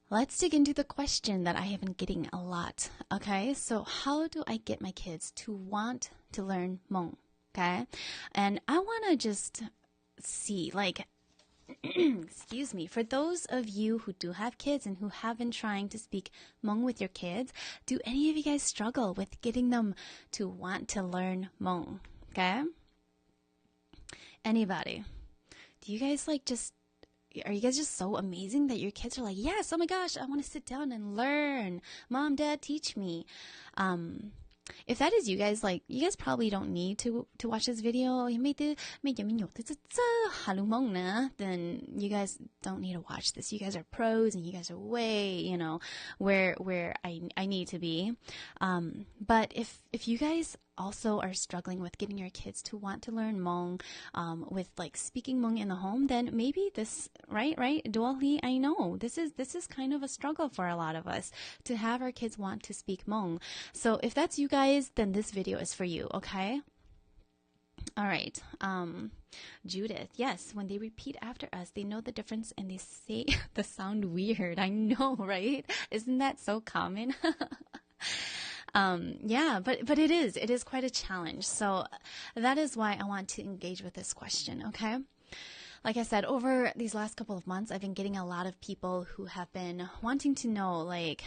let's dig into the question that I have been getting a lot. Okay, so how do I get my kids to want to learn Hmong? Okay, and I want to just see, like, excuse me, for those of you who do have kids and who have been trying to speak Hmong with your kids, do any of you guys struggle with getting them to want to learn Hmong? Okay, anybody? Do you guys are you guys just so amazing that your kids are like, yes, oh my gosh, I want to sit down and learn. Mom, Dad, teach me. If that is you guys, like, you guys probably don't need to watch this video. Then you guys don't need to watch this. You guys are pros and you guys are way, where I need to be. But if you guys also are struggling with getting your kids to want to learn Hmong, with like speaking Hmong in the home, then maybe this, right? Duali, I know this is kind of a struggle for a lot of us to have our kids want to speak Hmong. So if that's you guys, then this video is for you, okay? All right. Judith, yes, when they repeat after us, they know the difference and they say the sound weird. I know, right? Isn't that so common? Yeah, but it is quite a challenge. So that is why I want to engage with this question, okay? Like I said, over these last couple of months, I've been getting a lot of people who have been wanting to know, like,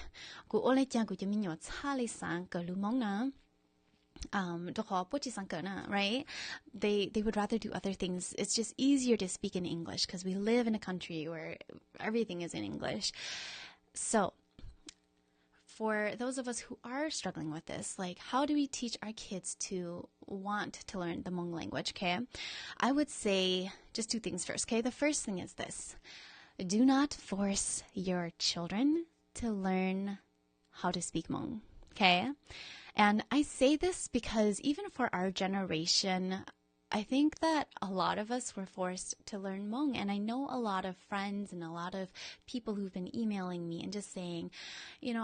right? They would rather do other things. It's just easier to speak in English because we live in a country where everything is in English. So for those of us who are struggling with this, like, how do we teach our kids to want to learn the Hmong language, okay? I would say just two things first, okay? The first thing is this. Do not force your children to learn how to speak Hmong, okay? And I say this because even for our generation, I think that a lot of us were forced to learn Hmong, and I know a lot of friends and a lot of people who've been emailing me and just saying,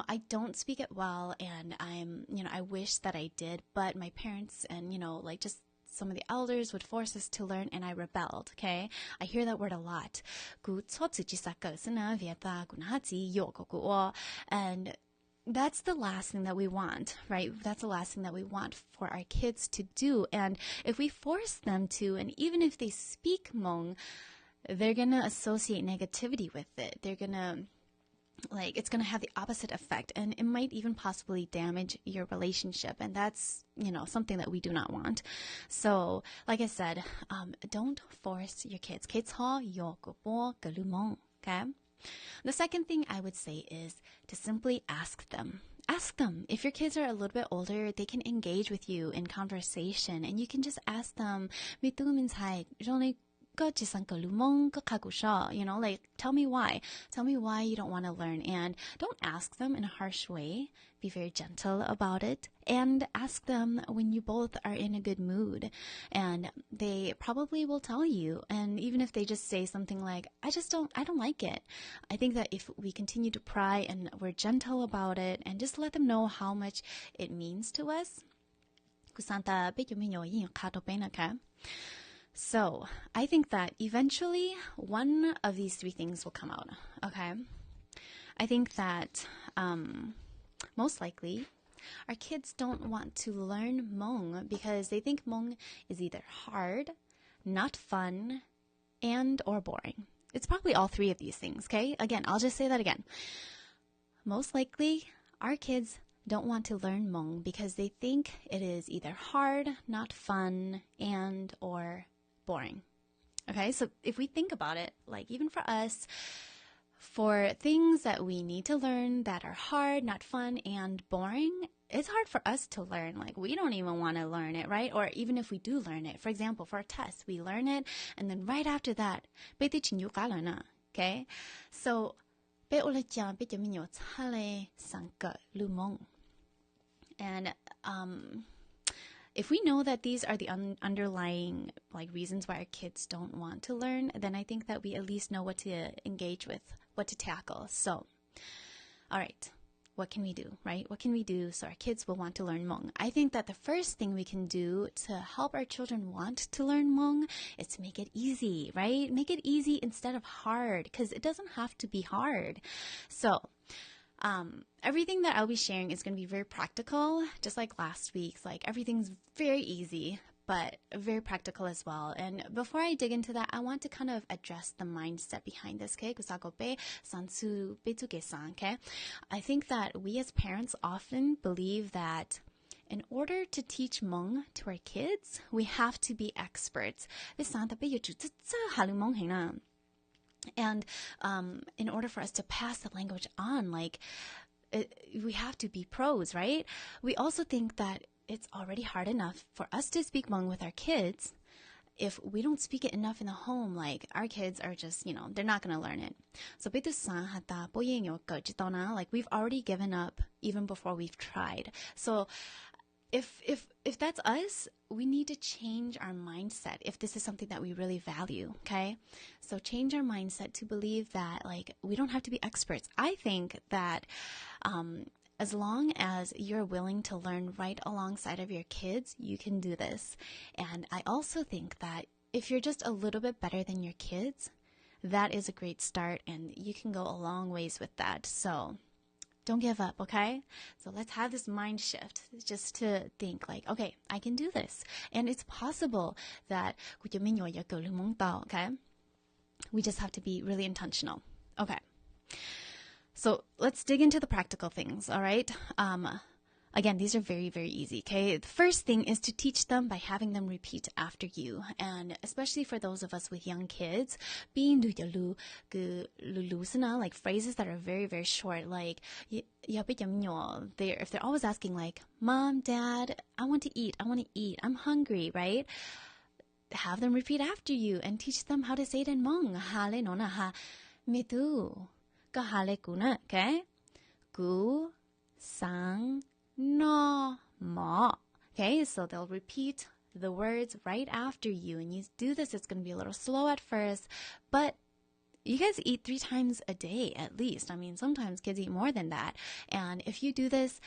I don't speak it well, and I wish that I did, but my parents and, just some of the elders would force us to learn, and I rebelled, okay? I hear that word a lot. And that's the last thing that we want, right? That's the last thing that we want for our kids to do. And if we force them to, and even if they speak Hmong, they're going to associate negativity with it. They're going to, it's going to have the opposite effect. And it might even possibly damage your relationship. And that's, something that we do not want. So, like I said, don't force your kids. Okay? The second thing I would say is to simply ask them. Ask them. If your kids are a little bit older, they can engage with you in conversation, and you can just ask them, tell me why. Tell me why you don't want to learn. And don't ask them in a harsh way. Be very gentle about it. And ask them when you both are in a good mood. And they probably will tell you. And even if they just say something like, I don't like it. I think that if we continue to pry and we're gentle about it and just let them know how much it means to us. So I think that eventually one of these three things will come out, okay? I think that most likely our kids don't want to learn Hmong because they think Hmong is either hard, not fun, and or boring. It's probably all three of these things, okay? Again, I'll just say that again. Most likely our kids don't want to learn Hmong because they think it is either hard, not fun, and or boring. Okay, so if we think about it, like even for us, for things that we need to learn that are hard, not fun, and boring, it's hard for us to learn. Like, we don't even want to learn it, right? Or even if we do learn it, for example, for a test, we learn it, and then right after that, okay? So, and if we know that these are the underlying reasons why our kids don't want to learn, then I think that we at least know what to engage with, what to tackle. So, all right. what can we do, right? What can we do so our kids will want to learn Hmong? I think that the first thing we can do to help our children want to learn Hmong is to make it easy, right? Make it easy instead of hard, because it doesn't have to be hard. So everything that I'll be sharing is going to be very practical, just like last week's. Like, everything's very easy, but very practical as well. And before I dig into that, I want to kind of address the mindset behind this, okay? Okay? I think that we as parents often believe that in order to teach Hmong to our kids, we have to be experts. And in order for us to pass the language on, we have to be pros, right? We also think that it's already hard enough for us to speak Hmong with our kids. If we don't speak it enough in the home, like, our kids are just, they're not going to learn it. So, we've already given up even before we've tried. So, if that's us, we need to change our mindset if this is something that we really value, okay? So change our mindset to believe that, we don't have to be experts. I think that as long as you're willing to learn right alongside of your kids, you can do this. And I also think that if you're just a little bit better than your kids, that is a great start, and you can go a long ways with that. So don't give up, okay? So let's have this mind shift just to think okay, I can do this. And it's possible that okay? We just have to be really intentional. Okay. So let's dig into the practical things, all right? Again, these are very, very easy, okay? The first thing is to teach them by having them repeat after you. And especially for those of us with young kids, like phrases that are very, very short, if they're always asking Mom, Dad, I want to eat, I'm hungry, right? Have them repeat after you and teach them how to say it in Hmong. Hale nona ha mitu. Ka hale kuna, okay? Gu sang no mo. Okay, so they'll repeat the words right after you, and you do this. It's going to be a little slow at first, but you guys eat 3 times a day at least. I mean, sometimes kids eat more than that. And if you do this,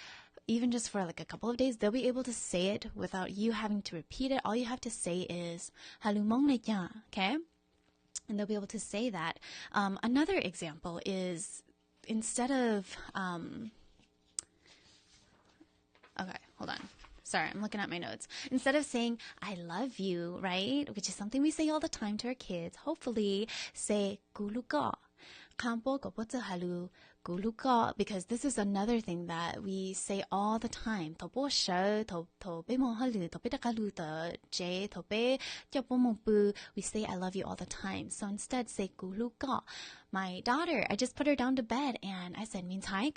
even just for a couple of days, they'll be able to say it without you having to repeat it. All you have to say is halumong na ya, okay? And they'll be able to say that. Another example is, instead of okay, hold on. Sorry, I'm looking at my notes. Instead of saying, I love you, right? Which is something we say all the time to our kids. Hopefully, say, guluka. Kampo kopotsa halu guluka. Because this is another thing that we say all the time. Topo sho, tope mo halu, tope takalu to je, tope jopo mo bu. We say, I love you all the time. So instead, say, guluka. My daughter, I just put her down to bed, and I said, means hi,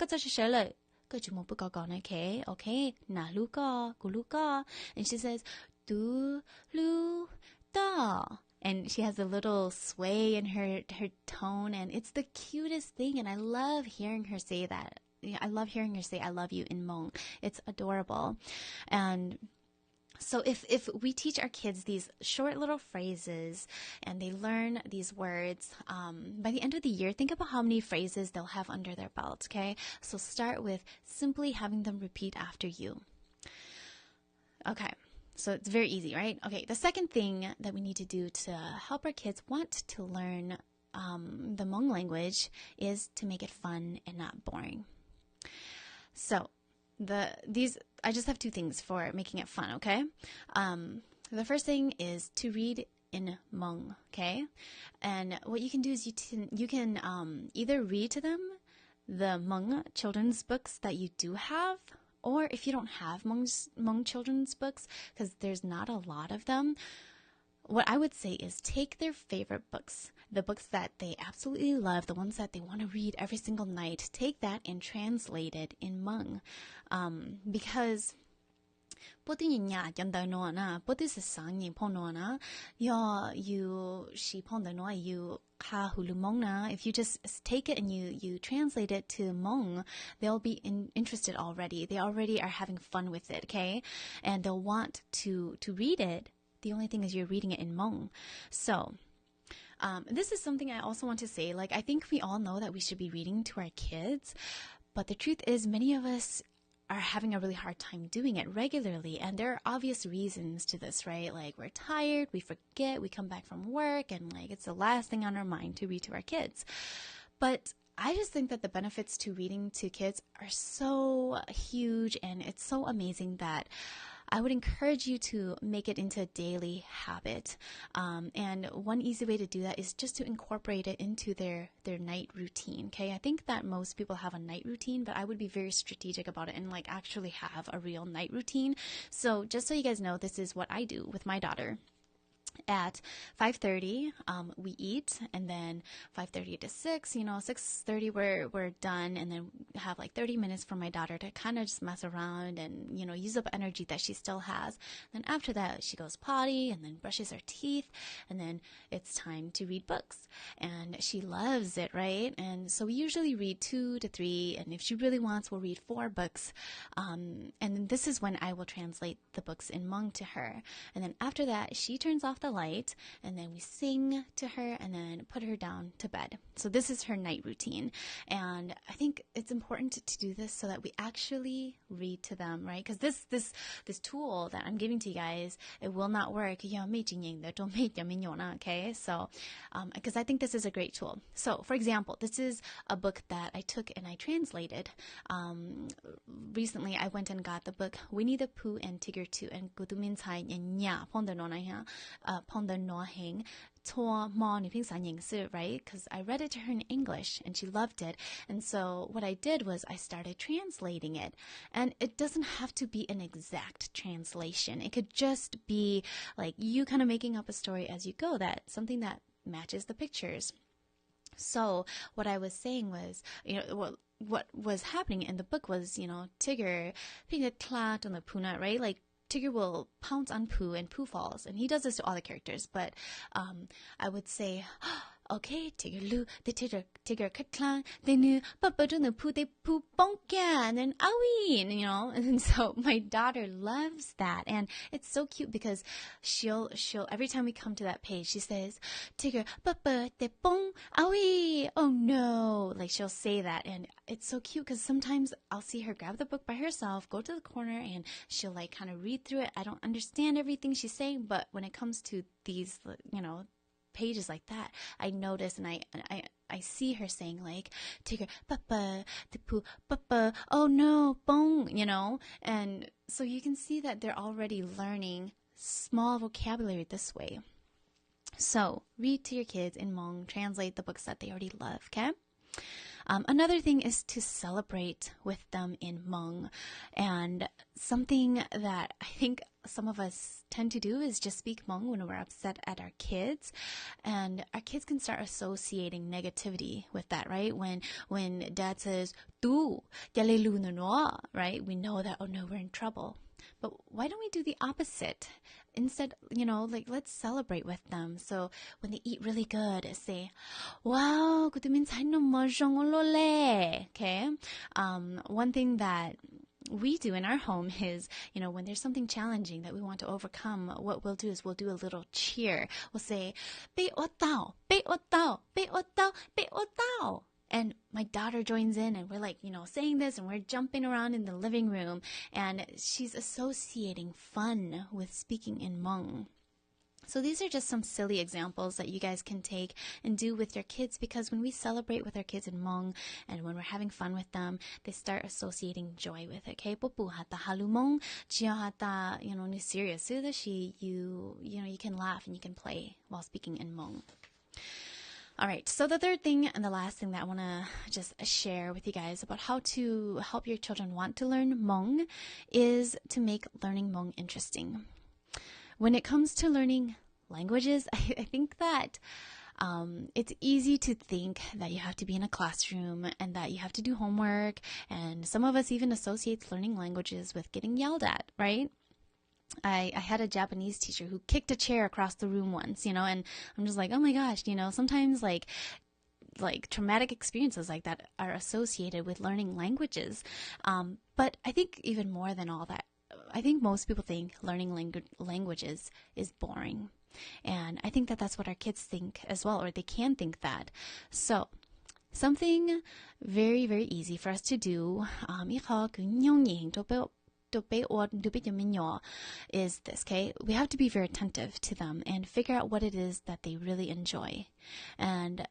okay, na luka, guluka. And she says, du, lu, da. And she has a little sway in her tone, and it's the cutest thing. And I love hearing her say that. I love hearing her say, I love you in Hmong. It's adorable. And so if we teach our kids these short little phrases and they learn these words, by the end of the year, think about how many phrases they'll have under their belt, okay? So start with simply having them repeat after you. Okay, so it's very easy, right? Okay, the second thing that we need to do to help our kids want to learn the Hmong language is to make it fun and not boring. So I just have 2 things for making it fun, okay? The first thing is to read in Hmong, okay? And what you can do is you can either read to them the Hmong children's books that you do have, or if you don't have Hmong children's books, because there's not a lot of them, what I would say is take their favorite books, the books that they absolutely love, the ones that they want to read every single night, take that and translate it in Hmong. Because if you just take it and you translate it to Hmong, they'll be interested already. They already are having fun with it, okay? And they'll want to read it. The only thing is you're reading it in Hmong. So this is something I also want to say. I think we all know that we should be reading to our kids, But the truth is, many of us are having a really hard time doing it regularly. And there are obvious reasons to this, right? Like we're tired, we forget, we come back from work, and like it's the last thing on our mind to read to our kids. But I just think that the benefits to reading to kids are so huge, and it's so amazing that I would encourage you to make it into a daily habit. And one easy way to do that is just to incorporate it into their night routine. Okay, I think that most people have a night routine, but I would be very strategic about it and like actually have a real night routine. So just so you guys know, this is what I do with my daughter. At 5:30, we eat, and then 5:30 to 6, 6:30 we're done, and then have like 30 minutes for my daughter to kind of just mess around and, use up energy that she still has. Then after that, she goes potty and then brushes her teeth, and then it's time to read books. And she loves it, right? And so we usually read 2 to 3, and if she really wants, we'll read 4 books. And then this is when I will translate the books in Hmong to her. And then after that, she turns off the light, and then we sing to her and then put her down to bed. So this is her night routine, and I think it's important to do this so that we actually read to them, right? Because this tool that I'm giving to you guys, it will not work. Okay, so because I think this is a great tool. So for example, this is a book that I took and I translated. Recently I went and got the book Winnie the Pooh and Tigger 2 and Gutumin Tsai Nya Ponder No Hang right? Because I read it to her in English and she loved it. And so what I did was I started translating it. And it doesn't have to be an exact translation. It could just be like you kind of making up a story as you go, something that matches the pictures. So what I was saying was, what was happening in the book was, Tigger being a clat on the Puna, right? Like Tigger will pounce on Pooh and Pooh falls, and he does this to all the characters, but I would say, okay, Tigger Loo, the Tigger cut clan, they knew, but the Pooh, they Pooh bonk, and then owie, and so my daughter loves that, and it's so cute because she'll every time we come to that page, she says, Tigger, they bong, owie, oh no, like she'll say that, and it's so cute because sometimes I'll see her grab the book by herself, go to the corner, and she'll like kind of read through it. I don't understand everything she's saying, but when it comes to these, pages like that, I notice and I see her saying like Tigger, papa, the Pooh, papa, oh no, bong, and so you can see that they're already learning small vocabulary this way. So read to your kids in Hmong, translate the books that they already love, okay? Another thing is to celebrate with them in Hmong, and something that I think some of us tend to do is just speak Hmong when we're upset at our kids, and our kids can start associating negativity with that, right? When dad says "tu, right? We know that, oh no, we're in trouble. But why don't we do the opposite? Instead, let's celebrate with them. So when they eat really good, say, wow, okay? One thing that we do in our home is, when there's something challenging that we want to overcome, what we'll do is we'll do a little cheer. We'll say, Bei o tao, bei o tao, bei o tao, bei o tao. And my daughter joins in, and we're like, saying this, and we're jumping around in the living room, and she's associating fun with speaking in Hmong. So these are just some silly examples that you guys can take and do with your kids, because when we celebrate with our kids in Hmong and when we're having fun with them, they start associating joy with it. Okay, Popu hata halumong, chia hata, ni serious. So that you can laugh and you can play while speaking in Hmong. All right, so the third thing and the last thing that I want to just share with you guys about how to help your children want to learn Hmong is to make learning Hmong interesting. When it comes to learning languages, I think that it's easy to think that you have to be in a classroom and that you have to do homework, and some of us even associate learning languages with getting yelled at, right? I had a Japanese teacher who kicked a chair across the room once, and I'm just like, oh my gosh, sometimes like traumatic experiences like that are associated with learning languages. But I think even more than all that, I think most people think learning languages is boring. And I think that that's what our kids think as well, or they can think that. So Something very, very easy for us to do is this, okay? We have to be very attentive to them and figure out what it is that they really enjoy. And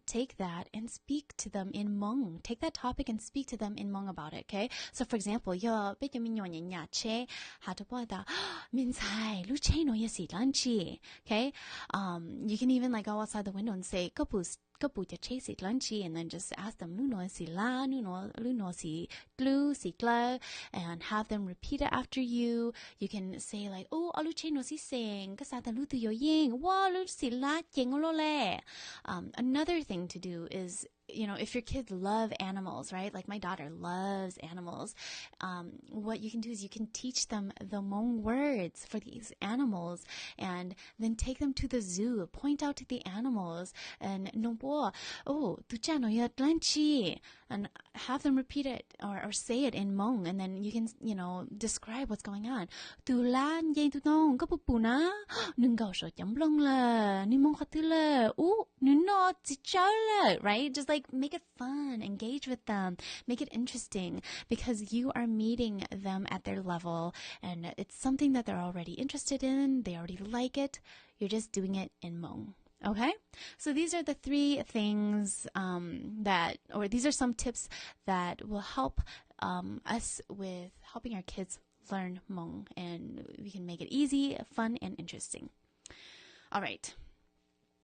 take that and speak to them in Hmong. Take that topic and speak to them in Hmong about it, okay? So for example, okay? You can even like go outside the window and say, and then just ask them, and have them repeat it after you. You can say like, oh, another thing to do is, if your kids love animals, right? Like my daughter loves animals. What you can do is you can teach them the Hmong words for these animals and then take them to the zoo, point out to the animals and and have them repeat it or say it in Hmong, and then you can, describe what's going on. Right? Just like make it fun, engage with them, make it interesting, because you are meeting them at their level and it's something that they're already interested in, they already like it, you're just doing it in Hmong. Okay, so these are the 3 things these are some tips that will help us with helping our kids learn Hmong, and we can make it easy, fun, and interesting. All right.